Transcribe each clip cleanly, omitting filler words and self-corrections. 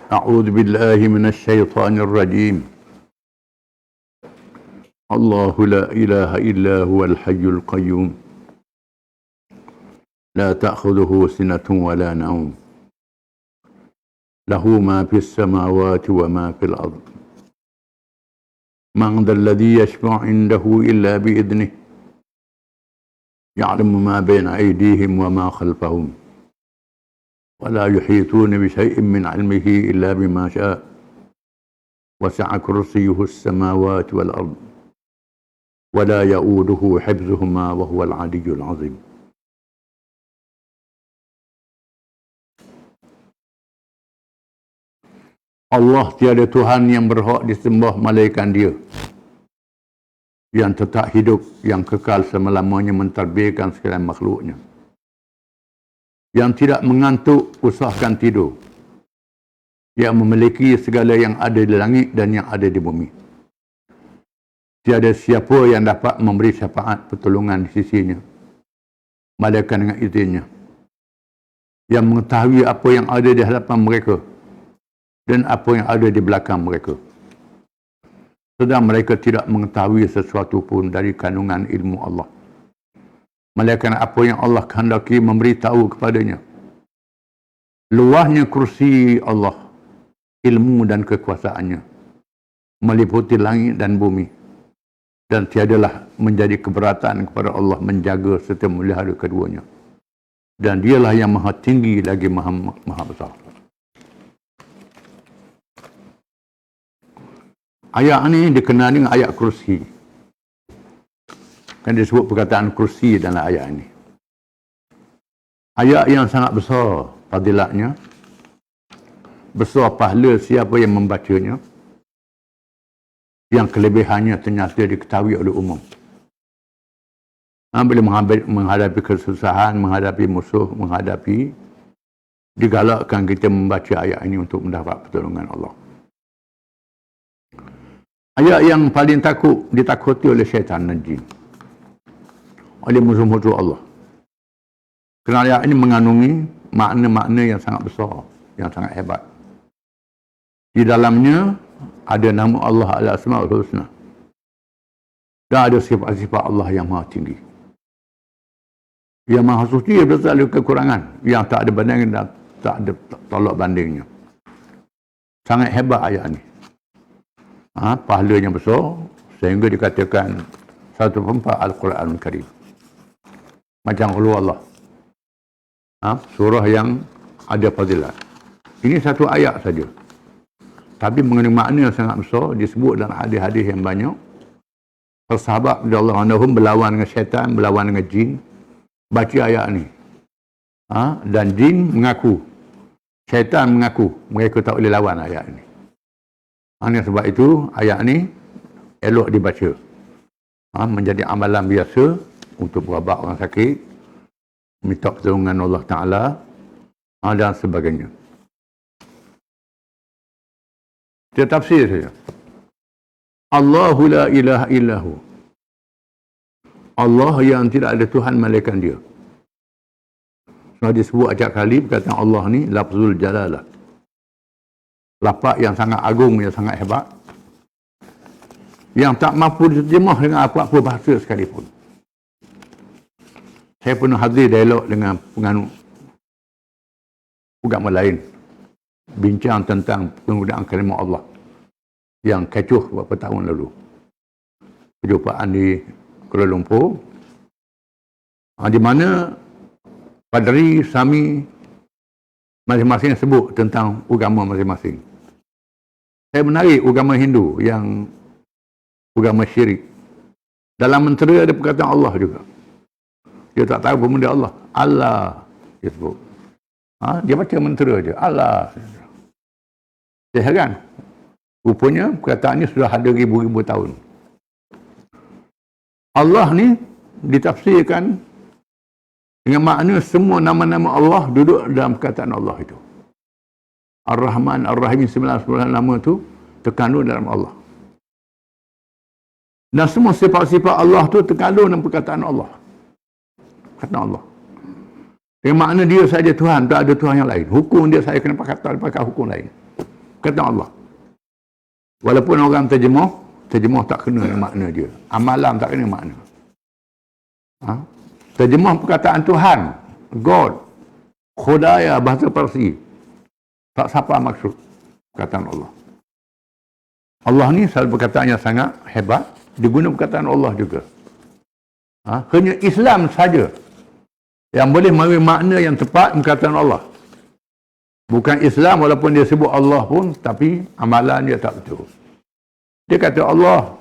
أعوذ بالله من الشيطان الرجيم. الله لا إله إلا هو الحي القيوم لا تأخذه سنة ولا نوم له ما في السماوات وما في الأرض من ذا الذي يشفع عنده إلا بإذنه يعلم ما بين أيديهم وما خلفهم ولا يحيطون بشيء من علمه إلا بما شاء وسع كرسيه السماوات والأرض ولا يؤوده حفظهما وهو العلي العظيم. Allah tiada Tuhan yang berhak disembah malaikat Dia, yang tetap hidup, yang kekal selama-lamanya mentadbirkan segala makhluknya, yang tidak mengantuk usahakan tidur, yang memiliki segala yang ada di langit dan yang ada di bumi. Tiada siapa yang dapat memberi syafaat pertolongan di sisinya, malaikat dengan izinnya, yang mengetahui apa yang ada di hadapan mereka dan apa yang ada di belakang mereka. Sedang mereka tidak mengetahui sesuatu pun dari kandungan ilmu Allah. Melainkan apa yang Allah kehendaki memberitahu kepadanya. Luahnya kursi Allah, ilmu dan kekuasaannya meliputi langit dan bumi, dan tiadalah menjadi keberatan kepada Allah menjaga serta melihara keduanya. Dan Dialah yang maha tinggi lagi maha besar. Ayat ini dikenal dengan ayat kursi. Kan disebut perkataan kursi dalam ayat ini. Ayat yang sangat besar fadilatnya, besar pahala siapa yang membacanya, yang kelebihannya ternyata diketahui oleh umum. Bila menghadapi kesusahan, menghadapi musuh, digalakkan kita membaca ayat ini untuk mendapat pertolongan Allah. Ayat yang paling ditakuti oleh syaitan dan jin, oleh musuh-musuh Allah. Kerana ayat ini mengandungi makna-makna yang sangat besar, yang sangat hebat. Di dalamnya ada nama Allah Al-Asma'ul Husna, dan ada sifat-sifat Allah yang maha tinggi, yang maha suci beserta kekurangan, yang tak ada banding dan tak ada tolak bandingnya. Sangat hebat ayat ini. Pahalanya besar sehingga dikatakan 1/4 Al-Quran Karim. Macam Qul Allah, surah yang ada fadilat. Ini satu ayat saja, tapi mengandung makna yang sangat besar. Disebut dalam hadis-hadis yang banyak. Sahabat radhiyallahu anhum berlawan dengan syaitan, berlawan dengan jin, baca ayat ni. Dan jin mengaku, syaitan mengaku mereka tak boleh lawan ayat ni. Sebab itu ayat ni elok dibaca. Menjadi amalan biasa untuk berubat orang sakit, minta pertolongan Allah Ta'ala, dan sebagainya. Dia tafsir saja. Allahu la ilaha illahu. Allah yang tidak ada Tuhan malaikat Dia. Sudah disebut acap kali perkataan Allah ni lafzul jalalah. Lafaz yang sangat agung, yang sangat hebat, yang tak mampu diterjemah dengan apa-apa bahasa sekalipun. Saya pernah hadir dialog dengan penganut agama lain, bincang tentang penggunaan kalimah Allah yang kecoh beberapa tahun lalu. Perjumpaan di Kuala Lumpur, di mana Padri, Sami masing-masing sebut tentang agama masing-masing. Saya menarik agama Hindu yang agama syirik. Dalam mentera ada perkataan Allah juga. Dia tak tahu pun dia Allah. Allah dia sebut. Dia baca mentera je. Allah. Saya heran. Rupanya perkataan ini sudah ada ribu-ribu tahun. Allah ni ditafsirkan dengan makna semua nama-nama Allah duduk dalam perkataan Allah itu. Ar-Rahman, Ar-Rahim, 19 nama itu terkandung dalam Allah. Dan semua sifat-sifat Allah itu terkandung dalam perkataan Allah. Perkataan Allah. Yang makna Dia saja Tuhan, tak ada Tuhan yang lain. Hukum Dia saya kena pakai hukum lain. Kata Allah. Walaupun orang terjemah tak kena makna dia. Amalan tak kena makna. Ha? Terjemah perkataan Tuhan, God, Khodaya, bahasa Parsi. Tak siapa maksud perkataan Allah. Allah ni selalu perkataan yang sangat hebat. Dia guna perkataan Allah juga. Ha? Hanya Islam saja yang boleh memberi makna yang tepat perkataan Allah. Bukan Islam walaupun dia sebut Allah pun, tapi amalan dia tak betul. Dia kata Allah,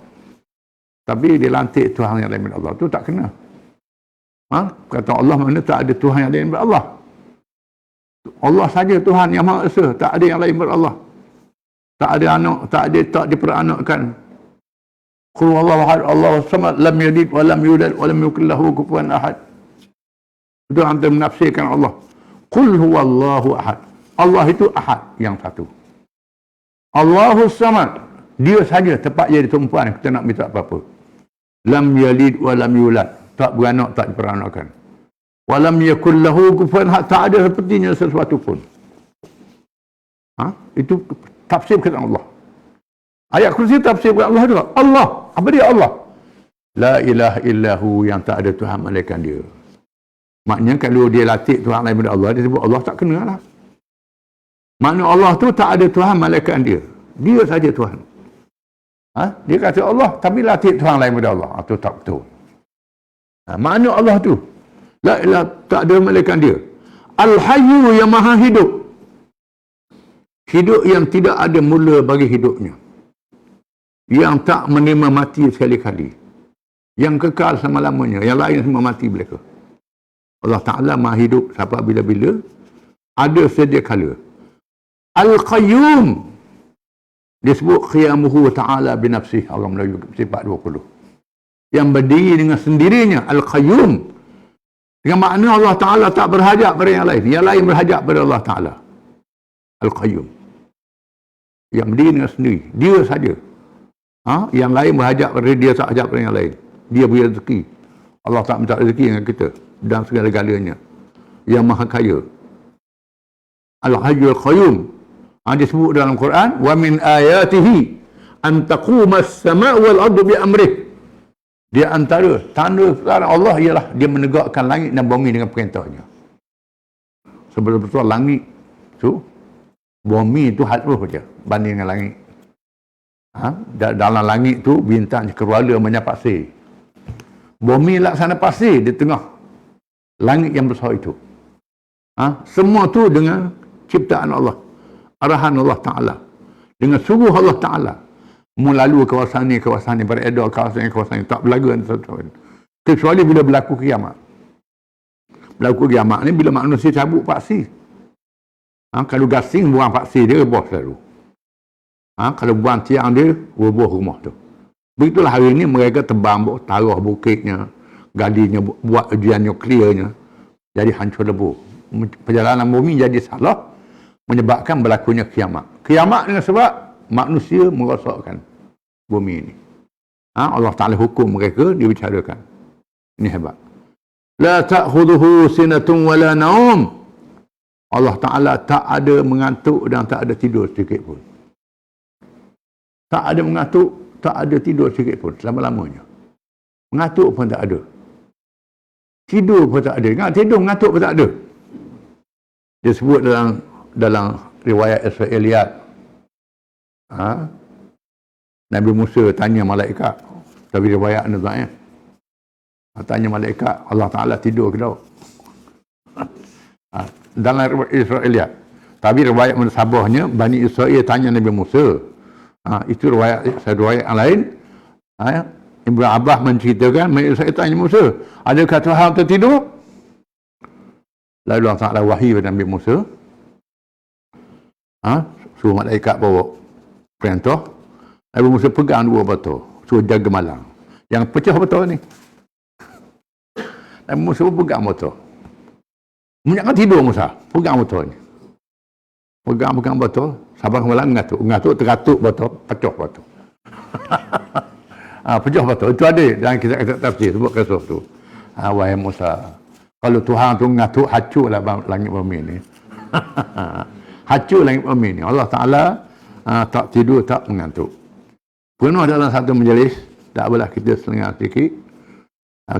tapi dia lantik Tuhan yang lain daripada Allah. Itu tak kena. Ha? Kata Allah mana tak ada Tuhan yang lain daripada Allah. Allah saja Tuhan yang Maha Esa, tak ada yang lain daripada Allah. Tak ada anak, tak diperanakkan. Qul huwallahu ahad, Allahu samad, lam yalid wa lam yulad wa lam yakul lahu kufuwan ahad. Itu antara menafsirkan Allah. Qul huwallahu ahad. Allah itu ahad, yang satu. Allahu samad, dia saja tepat jadi tumpuan kita nak minta apa-apa. Lam yalid wa lam yulad, tak beranak, tak diperanakkan. Wa lam yakul lahu kufuwan ahad, tak ada sepertinya sesuatu pun. Ha? Itu tafsir kata Allah. Ayat kursi tafsir kata Allah juga. Allah, apa dia Allah? La ilaha illahu, yang tak ada Tuhan malaikat dia. Maknanya kalau dia latih Tuhan lain daripada Allah, dia sebut Allah, tak kena lah. Makna Allah tu tak ada Tuhan malaikat dia. Dia saja Tuhan. Ha? Dia kata Allah, tapi latih Tuhan lain daripada Allah. Itu tak betul. Ha, makna Allah tu, la ilaha, tak ada malaikat dia. Al-Hayyu, yang maha hidup. Hidup yang tidak ada mula bagi hidupnya. Yang tak menerima mati sekali-kali. Yang kekal selama-lamanya. Yang lain semua mati mereka. Allah Ta'ala maha hidup sampai bila-bila. Ada sedia kala. Al-Qayyum. Disebut qiyamuhu ta'ala binafsih. Orang Melayu sifat 20. Yang berdiri dengan sendirinya. Al-Qayyum. Dengan makna Allah Ta'ala tak berhajat pada yang lain. Yang lain berhajat pada Allah Ta'ala. Al-Qayyum. Yang berdiri dengan sendiri. Dia saja. Ha? Yang lain berhajat pada dia, tak hajat pada yang lain. Dia beri rezeki. Allah tak minta rezeki dengan kita. Dan segala-galanya. Yang maha kaya. Al-Hayyul Qayyum. Ha, disebut dalam Quran. Wa min ayatihi an taquma as-sama' wal ardu bi amrih. Dia antara tanda sekarang Allah ialah dia menegakkan langit dan bumi dengan perintahnya. Sebetul-betul langit tu, bumi tu halus saja banding dengan langit. Ha? Dalam langit tu bintang keruala banyak pasir. Bumi laksana pasir di tengah langit yang besar itu. Ha? Semua tu dengan ciptaan Allah, arahan Allah Ta'ala, dengan suruh Allah Ta'ala. Melalui kawasan ni beredar kawasan ni, tak berlagu kecuali bila berlaku kiamat. Berlaku kiamat ni bila manusia cabut paksi. Ha? Kalau gasing buang paksi dia rebah selalu. Ha? Kalau buang tiang dia rebah rumah tu. Begitulah hari ni mereka tebang tarah bukitnya, gadinya, buat ujian nukliernya, jadi hancur lebur. Perjalanan bumi jadi salah, menyebabkan berlakunya kiamat. Kiamat dengan sebab manusia merosakkan bumi ini. Ha? Allah Ta'ala hukum mereka, dibicarakan. Ini hebat. La ta'khuduhu sinatun wala naum. Allah Ta'ala tak ada mengantuk dan tak ada tidur sedikit pun. Tak ada mengantuk, tak ada tidur sedikit pun selama-lamanya. Mengantuk pun tak ada. Tidur pun tak ada. Ingat tidur, mengantuk pun tak ada. Dia sebut dalam riwayat Israiliyat. Ha? Nabi Musa tanya malaikat. Tapi riwayat ni tak. Tanya malaikat, Allah Ta'ala tidur ke tak? Ha? Dalam riwayat Israiliyat. Tapi riwayat musabahnya, Bani Israel tanya Nabi Musa. Ha, itu riwayat yang lain. Ha, Ibn Abbas menceritakan, Bani Israel tanya Musa, adakah Tuhan tertidur? Lalu Allah Ta'ala wahyu kepada Nabi Musa. Ha, suruh malaikat bawa perintah. Nabi Musa pegang dua botol, suruh jaga malam. Yang pecah botol ni. Nabi Musa pun pegang botol. Jangan tidur Musa, pegang botol ni. Pegang botol, sabar malam ngatuk, teratuk botol, pecah botol. Ha, pecah botol. Itu ada dalam kitab tafsir sebut kisah tu. Ha, wahai Musa, kalau Tuhan tu ngatuk, hancurlah langit bumi ni. Hancur langit bumi ni. Allah Ta'ala tak tidur, tak mengantuk. Pernah dalam satu majlis, tak apalah kita selengah sedikit,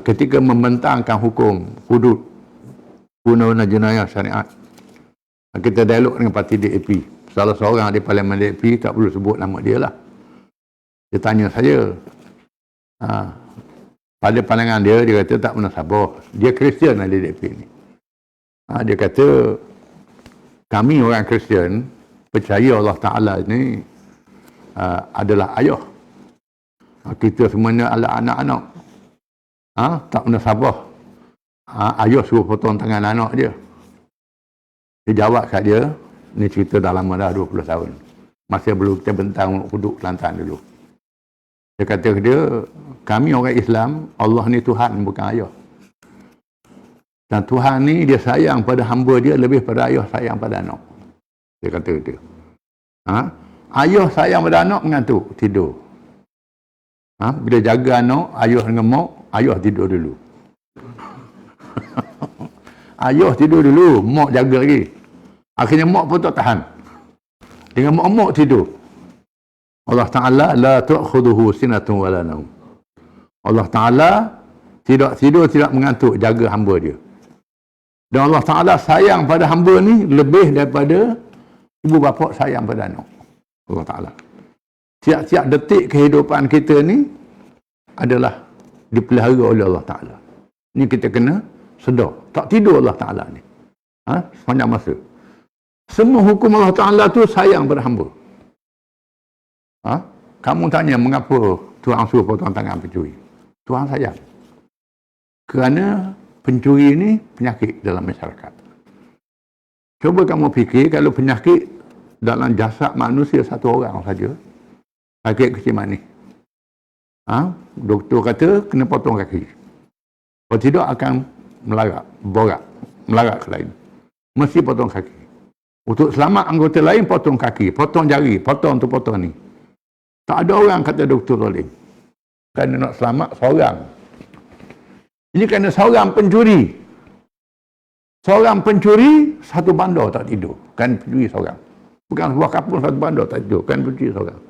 ketika membentangkan hukum hudud undang-undang jenayah syariat, kita dialog dengan parti DAP. Salah seorang di Parlimen DAP, tak perlu sebut nama dia lah. Dia tanya saya, pada pandangan dia, dia kata tak pernah sabar. Dia Kristian lah di DAP ni. Dia kata, kami orang Kristian percaya Allah Ta'ala ni adalah ayah. Kita semuanya adalah anak-anak. Tak pernah sabar. Ayah suruh potong tangan anak dia. Dia jawab kat dia, ni cerita dah lama dah, 20 tahun. Masih belum kita bentang hudud Kelantan dulu. Dia kata ke dia, kami orang Islam, Allah ni Tuhan, bukan ayah. Dan Tuhan ni dia sayang pada hamba dia lebih pada ayah sayang pada anak. Dia kata ke dia. Ayah sayang pada anak, mengantuk, tidur. Bila jaga anak, ayah ngemok, ayah tidur dulu. Ayah tidur dulu, mak jaga lagi. Akhirnya mak pun tak tahan. Dengan mak tidur. Allah Ta'ala la ta'khuduhu sinatun wala naum. Allah Ta'ala tidak tidur, tidak mengantuk, jaga hamba dia. Dan Allah Ta'ala sayang pada hamba ni lebih daripada ibu bapa sayang pada anak. Allah Ta'ala. Tiap-tiap detik kehidupan kita ni adalah dipelihara oleh Allah Ta'ala. Ni kita kena sedar. Tak tidur Allah Ta'ala ni. Sepanjang masa. Semua hukum Allah Ta'ala tu sayang pada hamba. Kamu tanya mengapa Tuhan suruh potong tangan pencuri? Tuhan sayang. Kerana pencuri ni penyakit dalam masyarakat. Cuba kamu fikir kalau penyakit dalam jasad manusia satu orang saja, sakit kecil manis. Doktor kata kena potong kaki. Kalau tidak akan melarat ke lain. Mesti potong kaki. Untuk selamat anggota lain, potong kaki, potong jari, potong tu potong ni. Tak ada orang kata doktor zalim. Kerana nak selamat seorang. Ini kerana seorang pencuri. Seorang pencuri, satu bandar tak tidur. Kan pencuri seorang. Bukan sebuah kampung, satu bandar tak tidur. Kan pencuri seorang.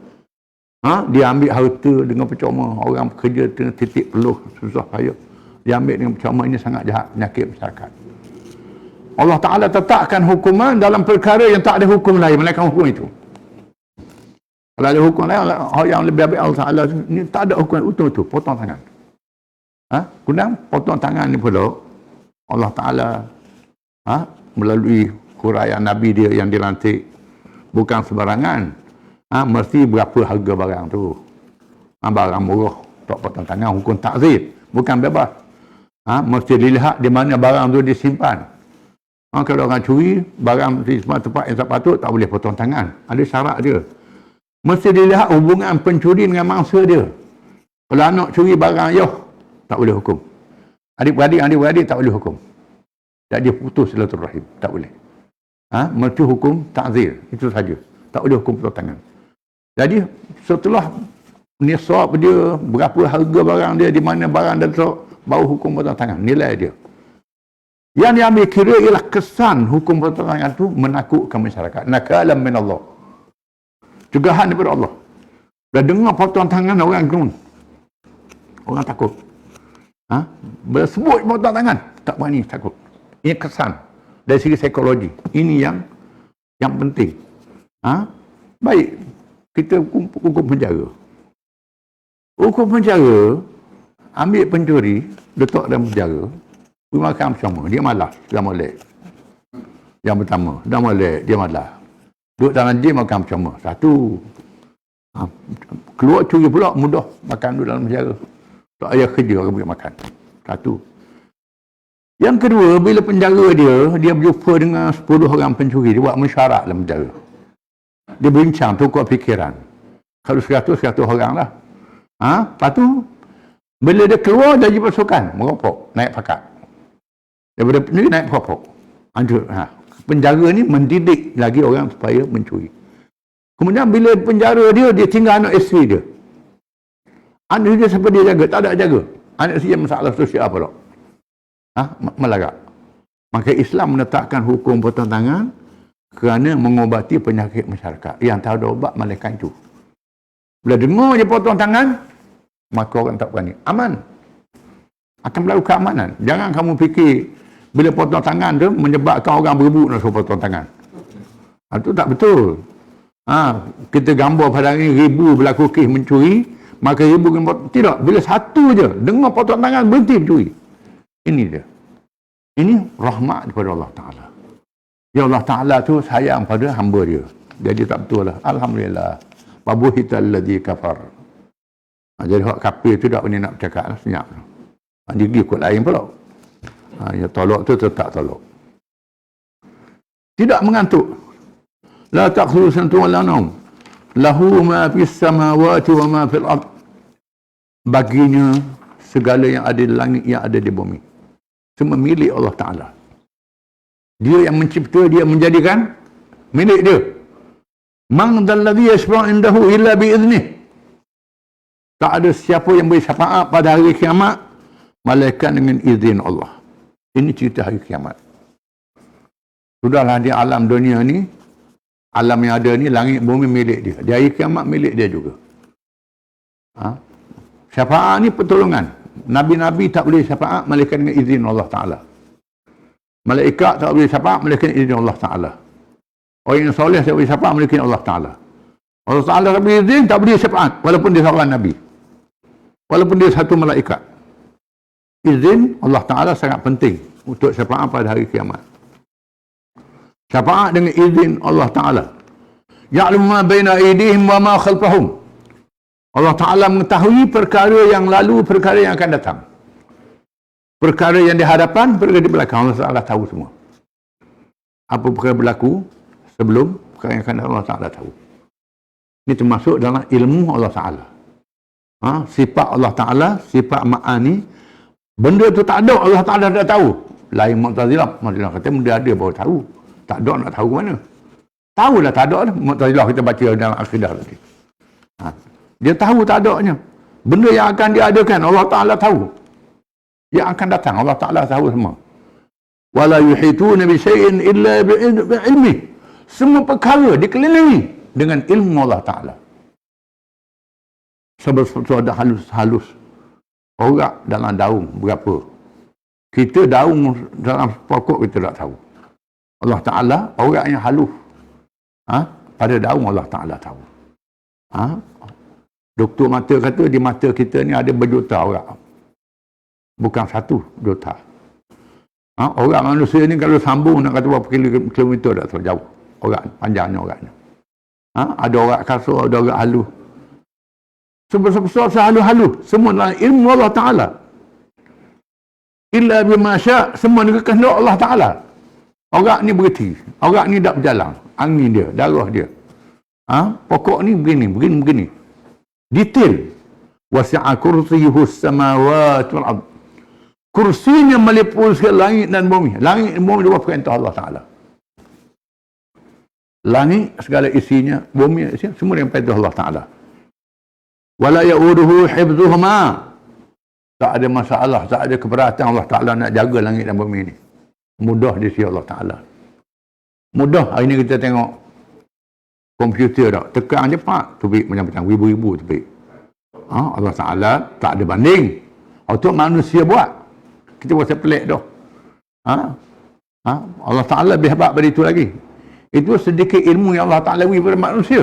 Dia ambil harta dengan percuma. Orang kerja dengan titik peluh, susah payah. Dia ambil dengan percuma, ini sangat jahat, penyakit masyarakat. Allah Ta'ala tetapkan hukuman dalam perkara yang tak ada hukum lain, melainkan hukum itu. Kalau ada hukum lain, yang lebih baik Allah Ta'ala ni tak ada hukum itu, potong tangan. Kemudian potong tangan ni pula Allah Ta'ala melalui huraian Nabi dia yang dilantik bukan sebarangan. Mesti berapa harga barang tu. Barang murah tak potong tangan, hukum takzir, bukan bebas. Mesti dilihat di mana barang tu disimpan. Kalau orang curi barang di tempat yang tak patut, tak boleh potong tangan. Ada syarat dia. Mesti dilihat hubungan pencuri dengan mangsa dia. Kalau anak curi barang ayah, tak boleh hukum. Adik-beradik tak boleh hukum. Jadi putus silaturahim, tak boleh. Mesti hukum takzir, itu saja. Tak boleh hukum potong tangan. Jadi setelah nisab dia, berapa harga barang dia, di mana barang dia letak, baru hukum potong tangan, nilai dia. Yang diambil kira ialah kesan hukum potong tangan itu menakutkan masyarakat. Nakalan min Allah. Cegahan daripada Allah. Bila dengar potong tangan orang gerun. Orang takut. Bila sebut potong tangan, tak berani, takut. Ini kesan dari segi psikologi. Ini yang penting. Baik, kita hukum penjara. Hukum penjara, ambil pencuri, letak dalam penjara, pergi makan bersama. Dia malas, dia molek. Yang pertama, dia molek, dia malas. Duduk dalam jam makan bersama. Satu. Keluar curi pula, mudah makan duduk dalam penjara. Tak payah kerja, orang pergi makan. Satu. Yang kedua, bila penjara dia berjumpa dengan 10 orang pencuri, dia buat mesyuarat dalam penjara. Dia bincang, tukar fikiran. Kalau 100 orang lah. Lepas tu, bila dia keluar dari pasukan, merokok, naik pakat. Daripada pencuri, naik merokok. Penjara ni mendidik lagi orang supaya mencuri. Kemudian bila penjara dia tinggal anak isteri dia. Anak dia siapa dia jaga? Tak ada jaga. Anak isteri masalah sosial apa tak? Melarat. Maka Islam menetapkan hukum potong tangan kerana mengobati penyakit masyarakat. Yang tak ada obat malaikat itu. Bila dengar je potong tangan, maka orang tak berani. Aman. Akan berlaku keamanan. Jangan kamu fikir bila potong tangan tu menyebabkan orang berebut nak suruh potong tangan. Itu tak betul. Kita gambar pada hari ini ribu berlaku kes mencuri, maka ribu tidak. Bila satu je dengar potong tangan berhenti mencuri. Ini dia. Ini rahmat daripada Allah Ta'ala. Ya Allah Ta'ala tu sayang pada hamba dia. Jadi tak betul lah. Alhamdulillah. Wabuhital ladzi kafar. Jadi hak kafir tu tak boleh nak bercakap lah. Senyap. Dia pergi ikut lain pula. Ya tolak tu tetap tolak. Tidak mengantuk. La taqulu sanatun wala naum. Lahu ma fis samawati wa ma fil ard. Baginya segala yang ada di langit, yang ada di bumi. Semua milik Allah Ta'ala. Dia yang mencipta, dia menjadikan milik dia. Man dalladhi yashfa'u indahu illa bi'idhnih. Tak ada siapa yang beri syafaat pada hari kiamat malaikat dengan izin Allah. Ini cerita hari kiamat. Sudahlah di alam dunia ni, alam yang ada ni, langit bumi milik dia. Di hari kiamat milik dia juga. Syafaat ni pertolongan. Nabi-Nabi tak boleh syafaat malaikat dengan izin Allah Ta'ala. Malaikat tak boleh syafaat malaikat dengan izin Allah Ta'ala. Orang yang soleh tak boleh syafaat malaikat Allah Ta'ala. Allah Ta'ala tak boleh izin, tak boleh syafaat. Walaupun dia seorang Nabi. Walaupun dia satu malaikat. Izin Allah Ta'ala sangat penting untuk syafaat pada hari kiamat. Syafaat dengan izin Allah Ta'ala. Ya'lamu ma baina aydihim wa ma khalfahum. Allah Ta'ala mengetahui perkara yang lalu, perkara yang akan datang. Perkara yang di hadapan, perkara di belakang. Allah Ta'ala tahu semua. Apa perkara berlaku sebelum, perkara yang akan datang, Allah Ta'ala tahu. Ini termasuk dalam ilmu Allah Ta'ala. Sifat Allah Ta'ala, sifat ma'ani. Benda tu tak ada, Allah Ta'ala dah tahu. Lain Mu'tazilah. Mu'tazilah kata benda ada baru tahu. Tak ada nak tahu mana. Tahu lah tak ada lah. Mu'tazilah kita baca dalam akidah tadi. Dia tahu tak adanya. Benda yang akan diadakan Allah Ta'ala tahu. Yang akan datang Allah Ta'ala tahu semua. Wala yuhituna bi syai'in illa bi'ilmi. Semua perkara dikelilingi dengan ilmu Allah Ta'ala. Sebab ada halus-halus. Orang dalam daun berapa? Kita daun dalam pokok kita tak tahu. Allah Ta'ala orang yang halus. Pada daun Allah Ta'ala tahu. Doktor mata kata di mata kita ni ada berjuta orang. Bukan 1 juta. Orang manusia ni kalau sambung nak kata berapa kilometer tak tahu jauh. Orang panjangnya orang ni. Ada orang kasar, ada orang halus. Sebesar-besar sehalus-halus. Semua dalam ilmu Allah Ta'ala. Illa bima sya'. Semua dengan kehendak Allah Ta'ala. Orang ni berhenti. Orang ni tak berjalan. Angin dia, darah dia. Pokok ni begini. Detail. Wasi'a kursiyuhu samawati wal ard. Kursinya meliputi langit dan bumi. Langit dan bumi dua perintah Allah Ta'ala. Langit segala isinya, bumi isinya, semua dengan perintah Allah Ta'ala. Wala ya'uduhu hifdhuhuma. Tak ada masalah, tak ada keberatan Allah Ta'ala nak jaga langit dan bumi ni. Mudah di sisi Allah Ta'ala. Mudah. Hari ni kita tengok komputer tak. Tekan cepat, tubik macam-macam, ribu-ribu tubik. Allah Ta'ala tak ada banding. Untuk manusia buat. Kita rasa pelik dah. Allah Ta'ala lebih hebat dari itu lagi. Itu sedikit ilmu yang Allah Ta'ala beri kepada manusia.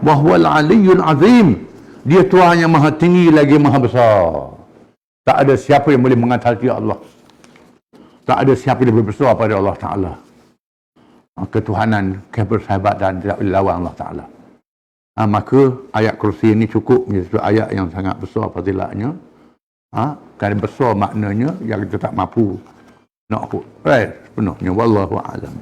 Wahwal aliyyul azim. Dia Tuhan yang maha tinggi lagi maha besar. Tak ada siapa yang boleh mengatasi Allah. Tak ada siapa yang lebih besar pada Allah Ta'ala. Ketuhanan, kebersahabatan tidak boleh lawan Allah Ta'ala. Maka ayat kursi ini cukup menjadi ayat yang sangat besar fadilatnya. Kerana besar maknanya yang kita tak mampu nak penuhnya. Wallahu a'lam.